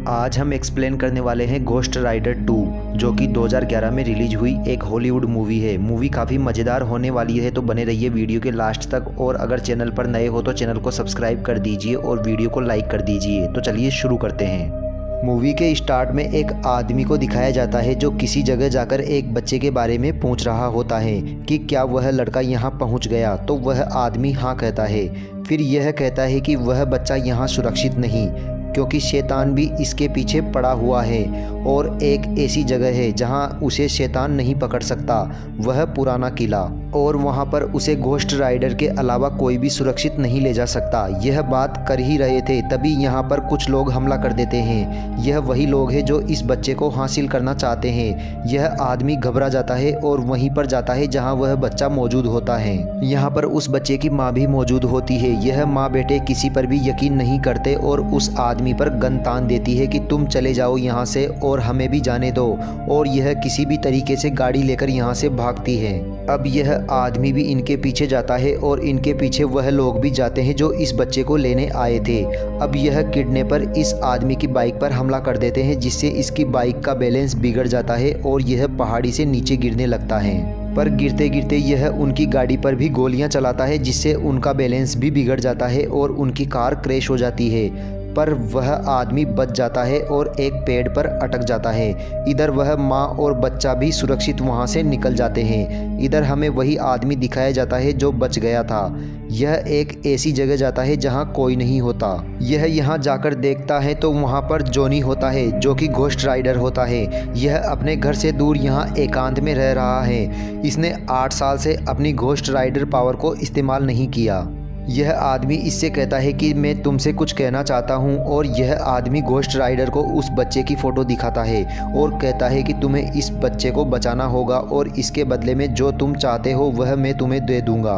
आज हम एक्सप्लेन करने वाले हैं घोस्ट राइडर 2, जो कि 2011 में रिलीज हुई एक हॉलीवुड मूवी है। मूवी काफ़ी मज़ेदार होने वाली है, तो बने रहिए वीडियो के लास्ट तक। और अगर चैनल पर नए हो तो चैनल को सब्सक्राइब कर दीजिए और वीडियो को लाइक कर दीजिए। तो चलिए शुरू करते हैं। मूवी के स्टार्ट में एक आदमी को दिखाया जाता है जो किसी जगह जाकर एक बच्चे के बारे में पूछ रहा होता है कि क्या वह लड़का यहाँ पहुँच गया। तो वह आदमी हाँ कहता है। फिर यह कहता है कि वह बच्चा यहाँ सुरक्षित नहीं, क्योंकि शैतान भी इसके पीछे पड़ा हुआ है और एक ऐसी जगह है जहां उसे शैतान नहीं पकड़ सकता, वह पुराना किला, और वहां पर उसे घोस्ट राइडर के अलावा कोई भी सुरक्षित नहीं ले जा सकता। यह बात कर ही रहे थे तभी यहां पर कुछ लोग हमला कर देते हैं। यह वही लोग हैं जो इस बच्चे को हासिल करना चाहते हैं। यह आदमी घबरा जाता है और वहीं पर जाता है जहाँ वह बच्चा मौजूद होता है। यहाँ पर उस बच्चे की माँ भी मौजूद होती है। यह माँ बेटे किसी पर भी यकीन नहीं करते और उस आदमी पर गन तान देती है कि तुम चले जाओ यहाँ से और हमें भी जाने दो, और यह किसी भी तरीके से गाड़ी लेकर यहाँ से भागती है। अब यह आदमी भी इनके पीछे जाता है और इनके पीछे वह लोग भी जाते हैं जो इस बच्चे को लेने आए थे। अब यह किडनैपर इस आदमी की बाइक पर हमला कर देते हैं, जिससे इसकी बाइक का बैलेंस बिगड़ जाता है और यह पहाड़ी से नीचे गिरने लगता है। पर गिरते गिरते यह उनकी गाड़ी पर भी गोलियां चलाता है, जिससे उनका बैलेंस भी बिगड़ जाता है और उनकी कार क्रैश हो जाती है। पर वह आदमी बच जाता है और एक पेड़ पर अटक जाता है। इधर वह माँ और बच्चा भी सुरक्षित वहाँ से निकल जाते हैं। इधर हमें वही आदमी दिखाया जाता है जो बच गया था। यह एक ऐसी जगह जाता है जहाँ कोई नहीं होता। यह यहाँ जाकर देखता है तो वहाँ पर जॉनी होता है, जो कि घोस्ट राइडर होता है। यह अपने घर से दूर यहाँ एकांत में रह रहा है। इसने 8 साल से अपनी घोस्ट राइडर पावर को इस्तेमाल नहीं किया। यह आदमी इससे कहता है कि मैं तुमसे कुछ कहना चाहता हूँ, और यह आदमी घोस्ट राइडर को उस बच्चे की फ़ोटो दिखाता है और कहता है कि तुम्हें इस बच्चे को बचाना होगा और इसके बदले में जो तुम चाहते हो वह मैं तुम्हें दे दूँगा।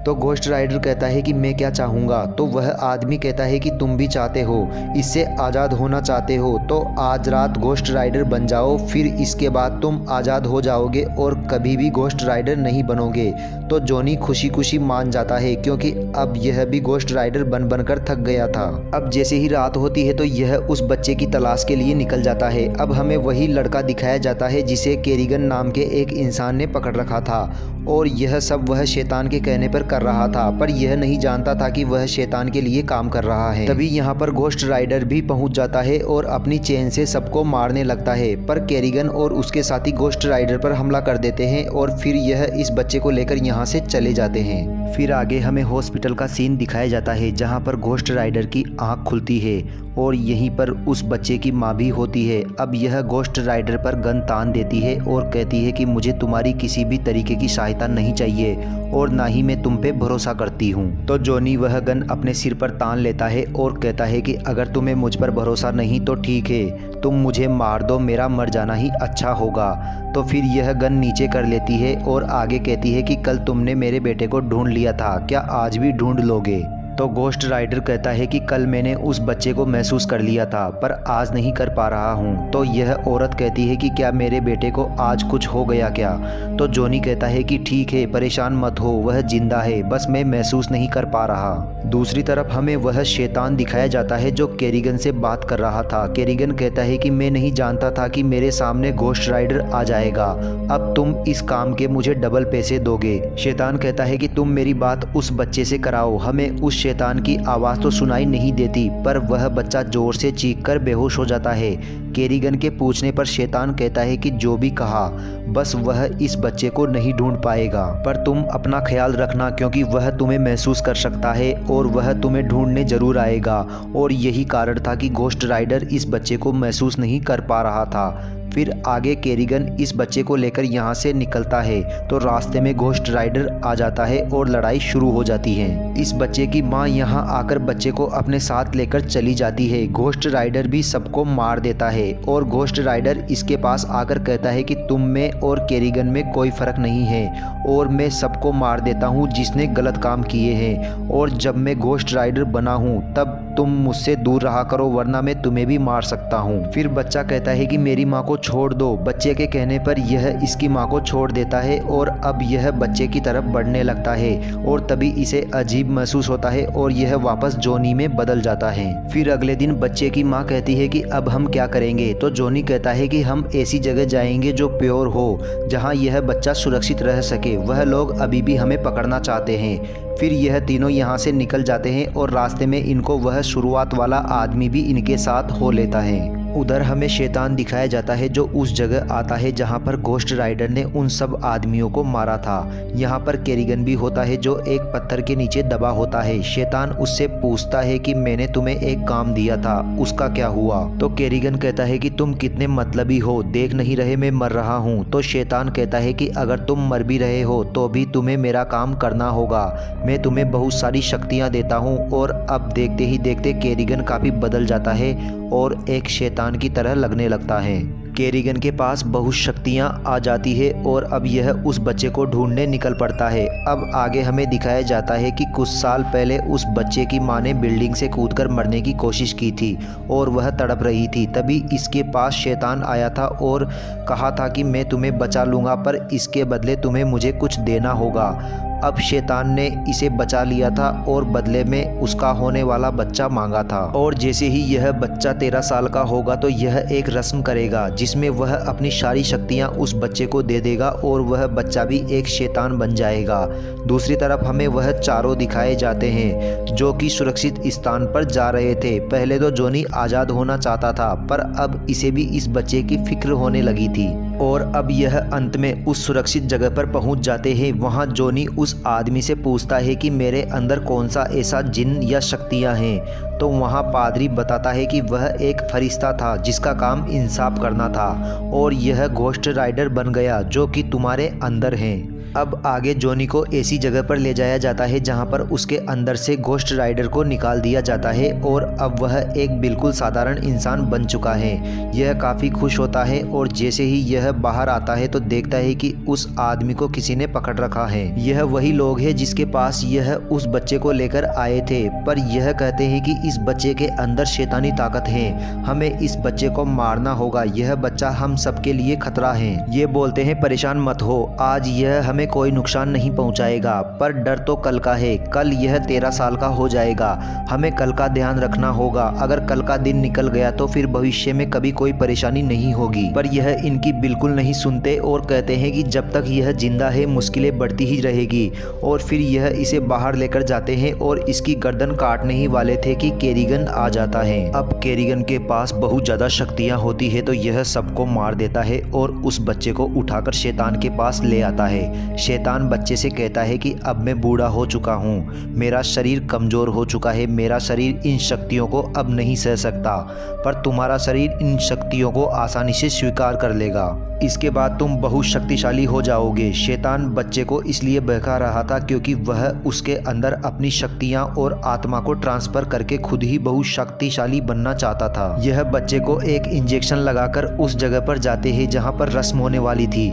तो घोस्ट राइडर कहता है कि मैं क्या चाहूँगा। तो वह आदमी कहता है कि तुम भी चाहते हो, इससे आज़ाद होना चाहते हो, तो आज रात घोस्ट राइडर बन जाओ, फिर इसके बाद तुम आज़ाद हो जाओगे और कभी भी घोस्ट राइडर नहीं बनोगे। तो जॉनी खुशी खुशी मान जाता है, क्योंकि अब यह भी घोस्ट राइडर बन बनकर थक गया था। अब जैसे ही रात होती है तो यह उस बच्चे की तलाश के लिए निकल जाता है। अब हमें वही लड़का दिखाया जाता है जिसे केरिगन नाम के एक इंसान ने पकड़ रखा था, और यह सब वह शैतान के कहने पर कर रहा था, पर यह नहीं जानता था कि वह शैतान के लिए काम कर रहा है। तभी यहाँ पर घोस्ट राइडर भी पहुँच जाता है और अपनी चेन से सबको मारने लगता है, पर केरिगन और उसके साथी घोस्ट राइडर पर हमला कर देते हैं और फिर यह इस बच्चे को लेकर यहाँ से चले जाते हैं। फिर आगे हमें हॉस्पिटल का सीन दिखाया जाता है, जहाँ पर घोस्ट राइडर की आँख खुलती है और यहीं पर उस बच्चे की माँ भी होती है। अब यह घोस्ट राइडर पर गन तान देती है और कहती है कि मुझे तुम्हारी किसी भी तरीके की सहायता नहीं चाहिए और ना ही मैं तुम पे भरोसा करती हूँ। तो जॉनी वह गन अपने सिर पर तान लेता है और कहता है कि अगर तुम्हें मुझ पर भरोसा नहीं तो ठीक है, तुम मुझे मार दो, मेरा मर जाना ही अच्छा होगा। तो फिर यह गन नीचे कर लेती है और आगे कहती है कि कल तुमने मेरे बेटे को ढूंढ लिया था, क्या आज भी ढूंढ लोगे। तो घोस्ट राइडर कहता है कि कल मैंने उस बच्चे को महसूस कर लिया था, पर आज नहीं कर पा रहा हूँ। तो यह औरत कहती है कि क्या मेरे बेटे को आज कुछ हो गया क्या। तो जॉनी कहता है कि ठीक है, परेशान मत हो, वह जिंदा है, बस मैं महसूस नहीं कर पा रहा। दूसरी तरफ हमें वह शैतान दिखाया जाता है जो केरिगन से बात कर रहा था। केरिगन कहता है कि मैं नहीं जानता था कि मेरे सामने घोस्ट राइडर आ जाएगा, अब तुम इस काम के मुझे डबल पैसे दोगे। शैतान कहता है कि तुम मेरी बात उस बच्चे से कराओ। हमें उस शैतान की आवाज़ तो सुनाई नहीं देती, पर वह बच्चा जोर से चीखकर बेहोश हो जाता है। केरिगन के पूछने पर शैतान कहता है कि जो भी कहा, बस वह इस बच्चे को नहीं ढूंढ पाएगा, पर तुम अपना ख्याल रखना, क्योंकि वह तुम्हें महसूस कर सकता है और वह तुम्हें ढूंढने जरूर आएगा। और यही कारण था कि घोस्ट राइडर इस बच्चे को महसूस नहीं कर पा रहा था। फिर आगे केरिगन इस बच्चे को लेकर यहाँ से निकलता है, तो रास्ते में घोस्ट राइडर आ जाता है और लड़ाई शुरू हो जाती है। इस बच्चे की माँ यहाँ आकर बच्चे को अपने साथ लेकर चली जाती है। घोस्ट राइडर भी सबको मार देता है और घोस्ट राइडर इसके पास आकर कहता है कि तुम में और केरिगन में कोई फ़र्क नहीं है और मैं सबको मार देता हूँ जिसने गलत काम किए हैं, और जब मैं घोस्ट राइडर बना हूँ तब तुम मुझसे दूर रहा करो, वरना मैं तुम्हें भी मार सकता हूँ। फिर बच्चा कहता है कि मेरी माँ को छोड़ दो। बच्चे के कहने पर यह इसकी माँ को छोड़ देता है और अब यह बच्चे की तरफ बढ़ने लगता है और तभी इसे अजीब महसूस होता है और यह वापस जॉनी में बदल जाता है। फिर अगले दिन बच्चे की माँ कहती है कि अब हम क्या करेंगे, तो जॉनी कहता है कि हम ऐसी जगह जाएंगे जो प्योर हो, जहाँ यह बच्चा सुरक्षित रह सके। वह लोग अभी भी हमें पकड़ना चाहते हैं। फिर यह तीनों यहाँ से निकल जाते हैं और रास्ते में इनको वह शुरुआत वाला आदमी भी इनके साथ हो लेता है। उधर हमें शैतान दिखाया जाता है जो उस जगह आता है जहाँ पर घोस्ट राइडर ने उन सब आदमियों को मारा था। यहाँ पर केरिगन भी होता है जो एक पत्थर के नीचे दबा होता है। शैतान उससे पूछता है कि मैंने तुम्हें एक काम दिया था, उसका क्या हुआ? तो केरिगन कहता है कि तुम कितने मतलबी हो, देख नहीं रहे मैं मर रहा हूँ। तो शैतान कहता है कि अगर तुम मर भी रहे हो तो भी तुम्हें मेरा काम करना होगा, मैं तुम्हें बहुत सारी शक्तियाँ देता हूँ। और अब देखते ही देखते केरिगन काफ़ी बदल जाता है और एक शैतान की तरह लगने लगता है। केरिगन के पास बहुत शक्तियाँ आ जाती है और अब यह उस बच्चे को ढूंढने निकल पड़ता है। अब आगे हमें दिखाया जाता है कि कुछ साल पहले उस बच्चे की माँ ने बिल्डिंग से कूदकर मरने की कोशिश की थी और वह तड़प रही थी। तभी इसके पास शैतान आया था और कहा था कि मैं तुम्हें बचा लूँगा, पर इसके बदले तुम्हें मुझे कुछ देना होगा। अब शैतान ने इसे बचा लिया था और बदले में उसका होने वाला बच्चा मांगा था। और जैसे ही यह बच्चा 13 साल का होगा तो यह एक रस्म करेगा जिसमें वह अपनी सारी शक्तियां उस बच्चे को दे देगा और वह बच्चा भी एक शैतान बन जाएगा। दूसरी तरफ हमें वह चारों दिखाए जाते हैं जो कि सुरक्षित स्थान पर जा रहे थे। पहले तो जॉनी आज़ाद होना चाहता था, पर अब इसे भी इस बच्चे की फिक्र होने लगी थी। और अब यह अंत में उस सुरक्षित जगह पर पहुंच जाते हैं। वहां जॉनी उस आदमी से पूछता है कि मेरे अंदर कौन सा ऐसा जिन या शक्तियां हैं। तो वहां पादरी बताता है कि वह एक फरिश्ता था जिसका काम इंसाफ करना था और यह घोस्ट राइडर बन गया जो कि तुम्हारे अंदर है। अब आगे जॉनी को ऐसी जगह पर ले जाया जाता है जहां पर उसके अंदर से घोस्ट राइडर को निकाल दिया जाता है और अब वह एक बिल्कुल साधारण इंसान बन चुका है। यह काफ़ी खुश होता है और जैसे ही यह बाहर आता है तो देखता है कि उस आदमी को किसी ने पकड़ रखा है। यह वही लोग हैं जिसके पास यह उस बच्चे को लेकर आए थे, पर यह कहते हैं कि इस बच्चे के अंदर शैतानी ताकत है, हमें इस बच्चे को मारना होगा, यह बच्चा हम सबके लिए खतरा है। ये बोलते हैं परेशान मत हो, आज यह हमें कोई नुकसान नहीं पहुंचाएगा, पर डर तो कल का है। कल यह 13 साल का हो जाएगा, हमें कल का ध्यान रखना होगा। अगर कल का दिन निकल गया तो फिर भविष्य में कभी कोई परेशानी नहीं होगी। पर यह इनकी बिल्कुल नहीं सुनते और कहते हैं कि जब तक यह जिंदा है मुश्किलें बढ़ती ही रहेगी। और फिर यह इसे बाहर लेकर जाते हैं और इसकी गर्दन काटने ही वाले थे कि केरिगन आ जाता है। अब केरिगन के पास बहुत ज़्यादा शक्तियाँ होती है तो यह सबको मार देता है और उस बच्चे को उठाकर शैतान के पास ले आता है। शैतान बच्चे से कहता है कि अब मैं बूढ़ा हो चुका हूँ, मेरा शरीर कमज़ोर हो चुका है, मेरा शरीर इन शक्तियों को अब नहीं सह सकता, पर तुम्हारा शरीर इन शक्तियों को आसानी से स्वीकार कर लेगा। इसके बाद तुम बहुत शक्तिशाली हो जाओगे। शैतान बच्चे को इसलिए बहका रहा था क्योंकि वह उसके अंदर अपनी शक्तियाँ और आत्मा को ट्रांसफ़र करके खुद ही बहुत शक्तिशाली बनना चाहता था। यह बच्चे को एक इंजेक्शन लगाकर उस जगह पर जाते हैं जहाँ पर रस्म होने वाली थी।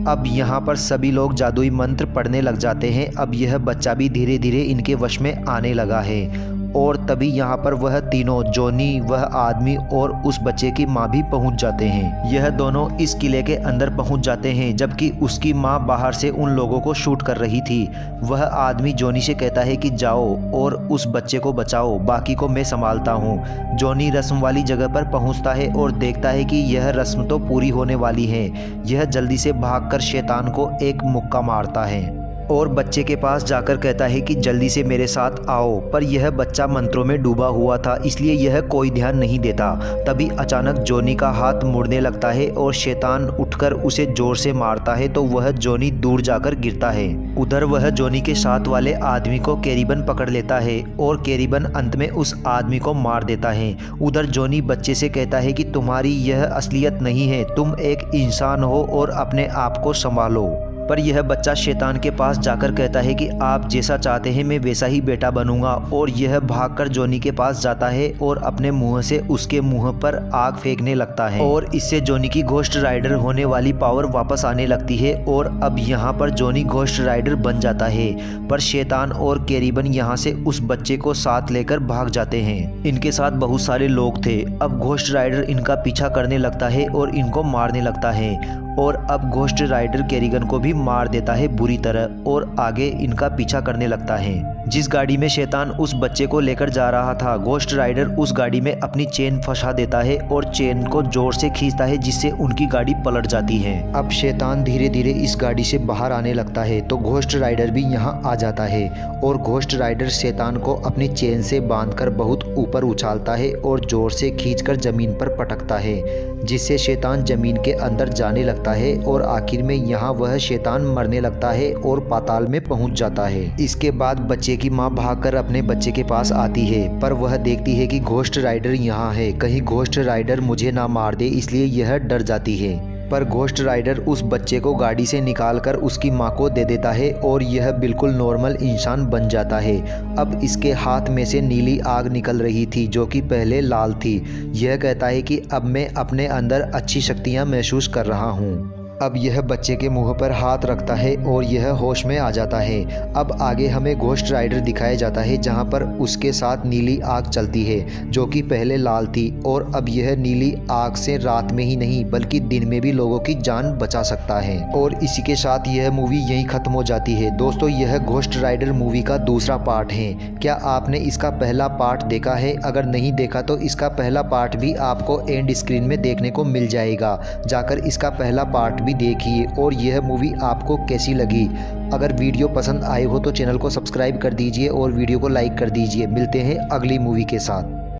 अब यहाँ पर सभी लोग जादुई मंत्र पढ़ने लग जाते हैं। अब यह बच्चा भी धीरे धीरे इनके वश में आने लगा है और तभी यहाँ पर वह तीनों, जॉनी, वह आदमी और उस बच्चे की माँ भी पहुँच जाते हैं। यह दोनों इस किले के अंदर पहुँच जाते हैं जबकि उसकी माँ बाहर से उन लोगों को शूट कर रही थी। वह आदमी जॉनी से कहता है कि जाओ और उस बच्चे को बचाओ, बाकी को मैं संभालता हूँ। जॉनी रस्म वाली जगह पर पहुँचता है और देखता है कि यह रस्म तो पूरी होने वाली है। यह जल्दी से भागकर शैतान को एक मुक्का मारता है और बच्चे के पास जाकर कहता है कि जल्दी से मेरे साथ आओ, पर यह बच्चा मंत्रों में डूबा हुआ था इसलिए यह कोई ध्यान नहीं देता। तभी अचानक जॉनी का हाथ मुड़ने लगता है और शैतान उठकर उसे जोर से मारता है तो वह जॉनी दूर जाकर गिरता है। उधर वह जॉनी के साथ वाले आदमी को केरिबन पकड़ लेता है और केरिबन अंत में उस आदमी को मार देता है। उधर जॉनी बच्चे से कहता है कि तुम्हारी यह असलियत नहीं है, तुम एक इंसान हो और अपने आप को संभालो। पर यह बच्चा शैतान के पास जाकर कहता है कि आप जैसा चाहते हैं मैं वैसा ही बेटा बनूंगा, और यह भागकर जॉनी के पास जाता है और अपने मुंह से उसके मुंह पर आग फेंकने लगता है, और इससे जॉनी की घोस्ट राइडर होने वाली पावर वापस आने लगती है और अब यहाँ पर जॉनी घोस्ट राइडर बन जाता है। पर शैतान और कैरिबन यहाँ से उस बच्चे को साथ लेकर भाग जाते हैं। इनके साथ बहुत सारे लोग थे। अब घोस्ट राइडर इनका पीछा करने लगता है और इनको मारने लगता है, और अब घोस्ट राइडर कैरिगन को भी मार देता है बुरी तरह और आगे इनका पीछा करने लगता है। जिस गाड़ी में शैतान उस बच्चे को लेकर जा रहा था, घोस्ट राइडर उस गाड़ी में अपनी चेन फंसा देता है और चेन को जोर से खींचता है जिससे उनकी गाड़ी पलट जाती है। अब शैतान धीरे धीरे इस गाड़ी से बाहर आने लगता है तो घोस्ट राइडर भी यहाँ आ जाता है और घोस्ट राइडर शैतान को अपनी चेन से बांधकर बहुत ऊपर उछालता है और जोर से खींचकर जमीन पर पटकता है, जिससे शैतान जमीन के अंदर जाने लगता है और आखिर में यहाँ वह शैतान मरने लगता है और पाताल में पहुंच जाता है। इसके बाद बच्चे की मां भागकर अपने बच्चे के पास आती है, पर वह देखती है कि घोस्ट राइडर यहाँ है, कहीं घोस्ट राइडर मुझे ना मार दे, इसलिए यह डर जाती है। पर घोस्ट राइडर उस बच्चे को गाड़ी से निकालकर उसकी मां को दे देता है और यह बिल्कुल नॉर्मल इंसान बन जाता है। अब इसके हाथ में से नीली आग निकल रही थी जो कि पहले लाल थी। यह कहता है कि अब मैं अपने अंदर अच्छी शक्तियां महसूस कर रहा हूं। अब यह बच्चे के मुंह पर हाथ रखता है और यह होश में आ जाता है। अब आगे हमें घोस्ट राइडर दिखाया जाता है जहां पर उसके साथ नीली आग चलती है जो कि पहले लाल थी, और अब यह नीली आग से रात में ही नहीं बल्कि दिन में भी लोगों की जान बचा सकता है। और इसी के साथ यह मूवी यहीं ख़त्म हो जाती है। दोस्तों, यह घोस्ट राइडर मूवी का दूसरा पार्ट है। क्या आपने इसका पहला पार्ट देखा है? अगर नहीं देखा तो इसका पहला पार्ट भी आपको एंड स्क्रीन में देखने को मिल जाएगा। जाकर इसका पहला पार्ट भी देखिए और यह मूवी आपको कैसी लगी। अगर वीडियो पसंद आए हो तो चैनल को सब्सक्राइब कर दीजिए और वीडियो को लाइक कर दीजिए। मिलते हैं अगली मूवी के साथ।